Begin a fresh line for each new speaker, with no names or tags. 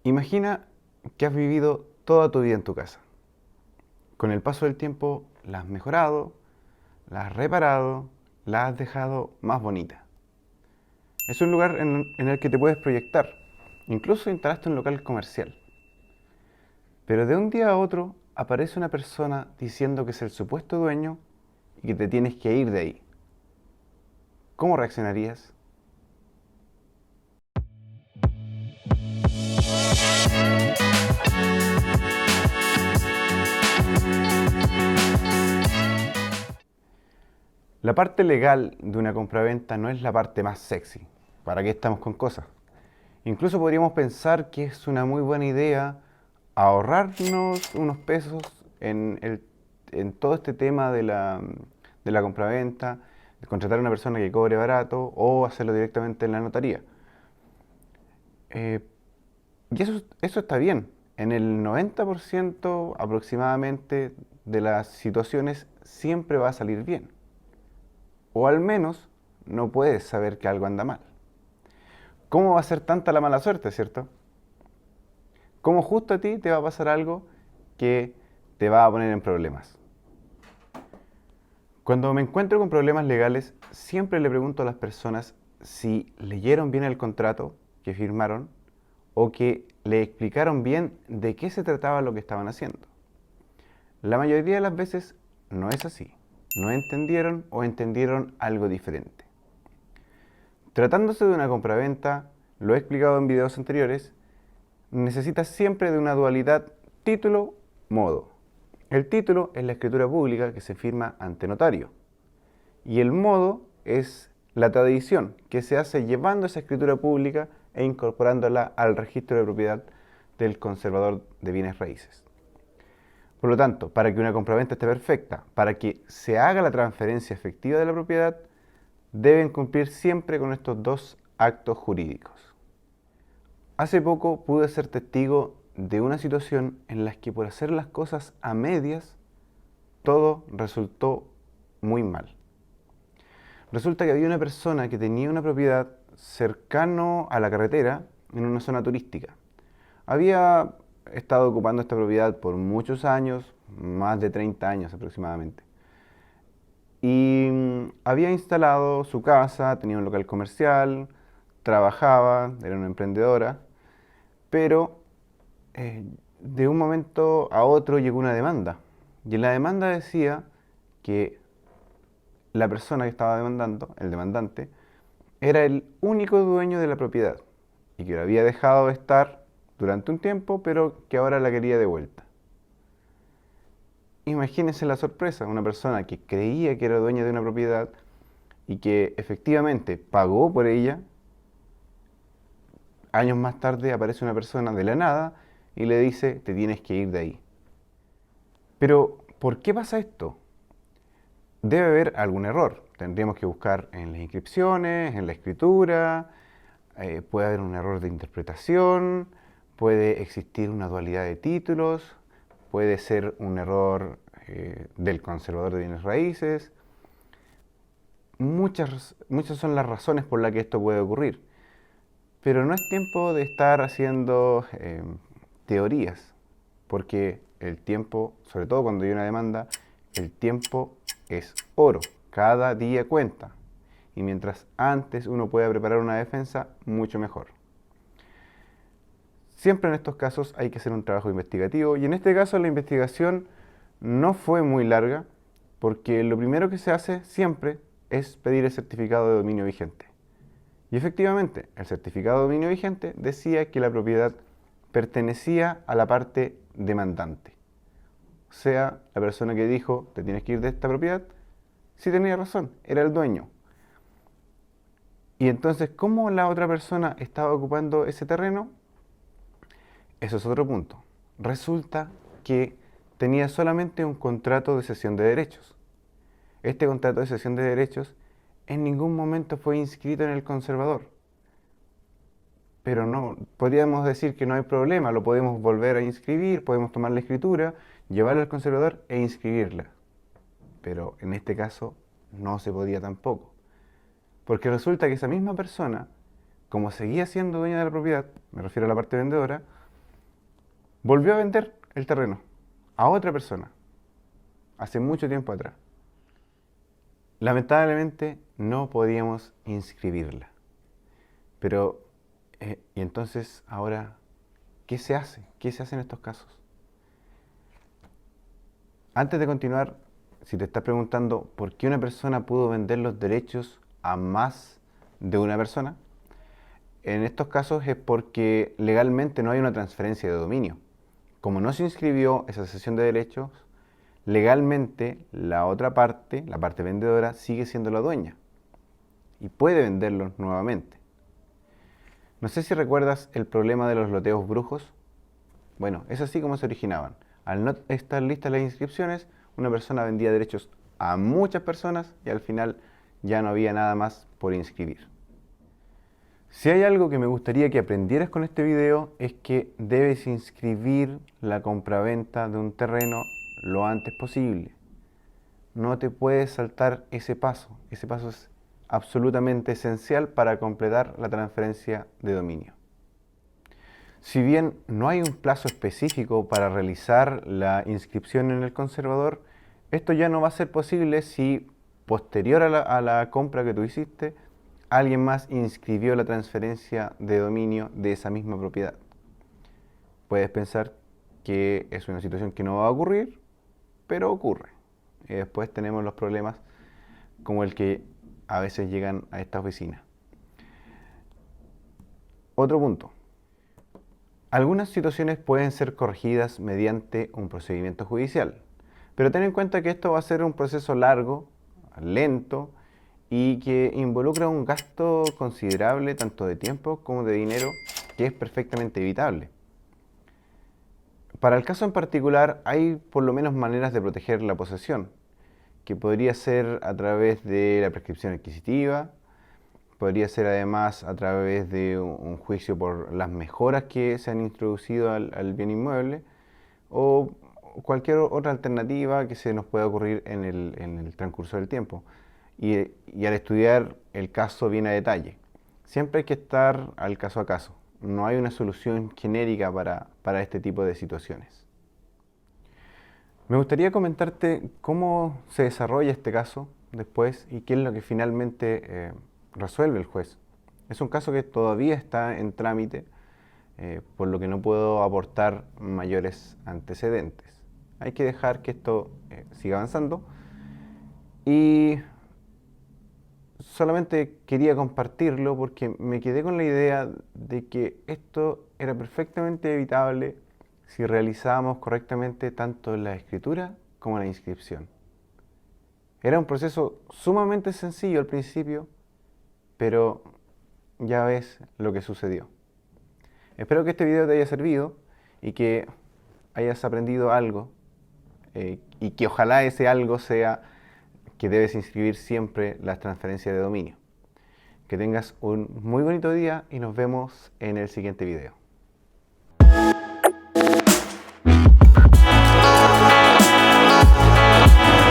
Imagina que has vivido toda tu vida en tu casa. Con el paso del tiempo la has mejorado, la has reparado, la has dejado más bonita. Es un lugar en el que te puedes proyectar. Incluso instalaste un local comercial. Pero de un día a otro aparece una persona diciendo que es el supuesto dueño y que te tienes que ir de ahí. ¿Cómo reaccionarías? La parte legal de una compraventa no es la parte más sexy. ¿Para qué estamos con cosas? Incluso podríamos pensar que es una muy buena idea ahorrarnos unos pesos en todo este tema de la compraventa, de contratar a una persona que cobre barato o hacerlo directamente en la notaría. Eh, y eso está bien. En el 90% aproximadamente de las situaciones siempre va a salir bien. O al menos no puedes saber que algo anda mal. ¿Cómo va a ser tanta la mala suerte, cierto? ¿Cómo justo a ti te va a pasar algo que te va a poner en problemas? Cuando me encuentro con problemas legales, siempre le pregunto a las personas si leyeron bien el contrato que firmaron o que le explicaron bien de qué se trataba lo que estaban haciendo. La mayoría de las veces no es así. No entendieron o entendieron algo diferente. Tratándose de una compraventa, lo he explicado en videos anteriores, necesitas siempre de una dualidad título-modo. El título es la escritura pública que se firma ante notario y el modo es la tradición que se hace llevando esa escritura pública e incorporándola al registro de propiedad del conservador de bienes raíces. Por lo tanto, para que una compraventa esté perfecta, para que se haga la transferencia efectiva de la propiedad, deben cumplir siempre con estos dos actos jurídicos. Hace poco pude ser testigo de una situación en la que por hacer las cosas a medias, todo resultó muy mal. Resulta que había una persona que tenía una propiedad cercano a la carretera en una zona turística. Había estado ocupando esta propiedad por muchos años, más de 30 años aproximadamente. Y había instalado su casa, tenía un local comercial, trabajaba, era una emprendedora, pero de un momento a otro llegó una demanda. Y en la demanda decía que la persona que estaba demandando, el demandante, era el único dueño de la propiedad y que lo había dejado de estar durante un tiempo, pero que ahora la quería de vuelta. Imagínense la sorpresa, una persona que creía que era dueña de una propiedad y que efectivamente pagó por ella, años más tarde aparece una persona de la nada y le dice, te tienes que ir de ahí. Pero, ¿por qué pasa esto? Debe haber algún error. Tendríamos que buscar en las inscripciones, en la escritura, puede haber un error de interpretación, puede existir una dualidad de títulos, puede ser un error del conservador de bienes raíces. Muchas son las razones por las que esto puede ocurrir. Pero no es tiempo de estar haciendo teorías, porque el tiempo, sobre todo cuando hay una demanda, el tiempo es oro. Cada día cuenta. Y mientras antes uno pueda preparar una defensa, mucho mejor. Siempre en estos casos hay que hacer un trabajo investigativo y en este caso la investigación no fue muy larga porque lo primero que se hace siempre es pedir el certificado de dominio vigente. Y efectivamente, el certificado de dominio vigente decía que la propiedad pertenecía a la parte demandante. O sea, la persona que dijo, te tienes que ir de esta propiedad, sí tenía razón, era el dueño. Y entonces, ¿cómo la otra persona estaba ocupando ese terreno? Eso es otro punto. Resulta que tenía solamente un contrato de cesión de derechos. Este contrato de cesión de derechos en ningún momento fue inscrito en el conservador. Pero no, podríamos decir que no hay problema, lo podemos volver a inscribir, podemos tomar la escritura, llevarla al conservador e inscribirla. Pero en este caso no se podía tampoco. Porque resulta que esa misma persona, como seguía siendo dueña de la propiedad, me refiero a la parte vendedora, volvió a vender el terreno a otra persona, hace mucho tiempo atrás. Lamentablemente no podíamos inscribirla. Pero, y entonces ahora, ¿qué se hace? ¿Qué se hace en estos casos? Antes de continuar, si te estás preguntando por qué una persona pudo vender los derechos a más de una persona, en estos casos es porque legalmente no hay una transferencia de dominio. Como no se inscribió esa cesión de derechos, legalmente la otra parte, la parte vendedora, sigue siendo la dueña y puede venderlos nuevamente. No sé si recuerdas el problema de los loteos brujos. Bueno, es así como se originaban. Al no estar listas las inscripciones, una persona vendía derechos a muchas personas y al final ya no había nada más por inscribir. Si hay algo que me gustaría que aprendieras con este video es que debes inscribir la compraventa de un terreno lo antes posible. No te puedes saltar ese paso. Ese paso es absolutamente esencial para completar la transferencia de dominio. Si bien no hay un plazo específico para realizar la inscripción en el conservador, esto ya no va a ser posible si posterior a la compra que tú hiciste, alguien más inscribió la transferencia de dominio de esa misma propiedad. Puedes pensar que es una situación que no va a ocurrir, pero ocurre. Y después tenemos los problemas como el que a veces llegan a esta oficina. Otro punto. Algunas situaciones pueden ser corregidas mediante un procedimiento judicial, pero ten en cuenta que esto va a ser un proceso largo, lento y que involucra un gasto considerable tanto de tiempo como de dinero que es perfectamente evitable. Para el caso en particular hay por lo menos maneras de proteger la posesión, que podría ser a través de la prescripción adquisitiva, podría ser además a través de un juicio por las mejoras que se han introducido al bien inmueble o cualquier otra alternativa que se nos pueda ocurrir en el transcurso del tiempo. Y al estudiar el caso bien a detalle, siempre hay que estar al caso a caso. No hay una solución genérica para este tipo de situaciones. Me gustaría comentarte cómo se desarrolla este caso después y qué es lo que finalmente resuelve el juez. Es un caso que todavía está en trámite, por lo que no puedo aportar mayores antecedentes. Hay que dejar que esto siga avanzando y solamente quería compartirlo porque me quedé con la idea de que esto era perfectamente evitable si realizábamos correctamente tanto la escritura como la inscripción. Era un proceso sumamente sencillo al principio, pero ya ves lo que sucedió. Espero que este video te haya servido y que hayas aprendido algo y que ojalá ese algo sea que debes inscribir siempre las transferencias de dominio. Que tengas un muy bonito día y nos vemos en el siguiente video.